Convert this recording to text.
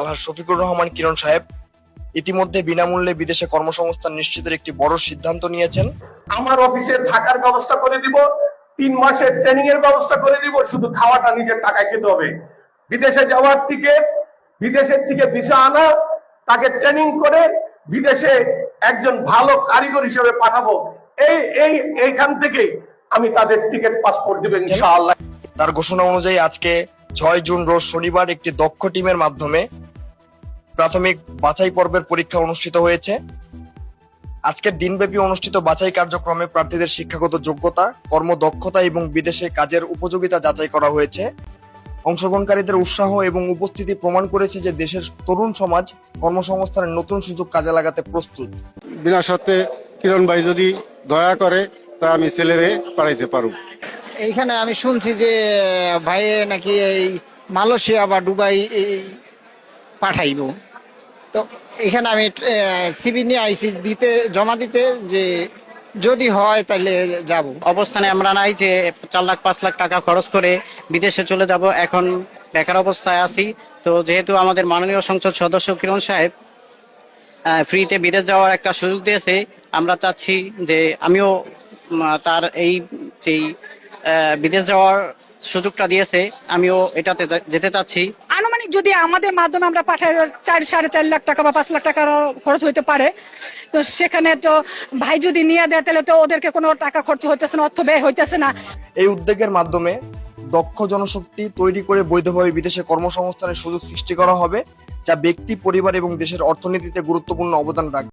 আলহাজ শফিকুর রহমান কিরণ সাহেব ইতিমধ্যে বিনামূল্যে বিদেশে কর্মসংস্থান নিশ্চিতের একটি বড় সিদ্ধান্ত নিয়েছেন। আমার অফিসে থাকার ব্যবস্থা করে দিব, 3 মাসের ট্রেনিং এর ব্যবস্থা করে দিব, শুধু খাওয়াটা নিজের টাকায় খেতে হবে। বিদেশে যাওয়ার টিকিট, বিদেশের থেকে ভিসা আনা, তাকে ট্রেনিং করে বিদেশে একজন ভালো কারিগর হিসেবে পাঠাবো। এইখান থেকে আমি তাদের টিকিট পাসপোর্ট দিব ইনশাআল্লাহ। তার ঘোষণা অনুযায়ী আজকে 6 জুন রোজ শনিবার একটি দক্ষ টিমের মাধ্যমে প্রাথমিক বাছাই পর্বের পরীক্ষা অনুষ্ঠিত হয়েছে। আজকের দিনব্যাপী অনুষ্ঠিত বাছাই কার্যক্রমে প্রার্থীদের শিক্ষাগত যোগ্যতা, কর্মদক্ষতা এবং বিদেশে কাজের উপযোগিতা যাচাই করা হয়েছে। অংশগ্রহণকারীদের উৎসাহ এবং উপস্থিতি প্রমাণ করেছে যে দেশের তরুণ সমাজ কর্মসংস্থানের নতুন সুযোগ কাজে লাগাতে প্রস্তুত। বিনা শর্তে কিরণ ভাই যদি দয়া করে তা আমি ছেলেরে পাঠাইতে পারব। এইখানে আমি শুনছি যে ভাই নাকি এই মালয়েশিয়া বা দুবাই পাঠাইব, তো এখানে আমি সিভি নিয়ে আইসি দিতে, জমা দিতে, যে যদি হয় তাহলে যাব। অবস্থানে আমরা নাই যে 4 লাখ 5 লাখ টাকা খরচ করে বিদেশে চলে যাব, এখন বেকার অবস্থায় আছি। তো যেহেতু আমাদের মাননীয় সংসদ সদস্য কিরণ সাহেব ফ্রিতে বিদেশ যাওয়ার একটা সুযোগ দিয়েছে, আমরা চাচ্ছি যে আমিও তার এই যেই বিদেশ যাওয়ার সুযোগটা দিয়েছে, আমিও এটাতে যেতে চাচ্ছি। আনুমানিক যদি আমাদের মাধ্যমে আমরা পাঠাই 4-4.5 লাখ টাকা বা 5 লাখ টাকা খরচ হইতে পারে। তো সেখানে তো ভাই যদি নিয়ে দেয় তাহলে তো ওদেরকে কোনো টাকা খরচ হইতেছে না, অর্থ ব্যয় হইতেছে না। এই উদ্যোগের মাধ্যমে দক্ষ জনশক্তি তৈরি করে বৈধভাবে বিদেশে কর্মসংস্থানের সুযোগ সৃষ্টি করা হবে, যা ব্যক্তি, পরিবার এবং দেশের অর্থনীতিতে গুরুত্বপূর্ণ অবদান রাখবে।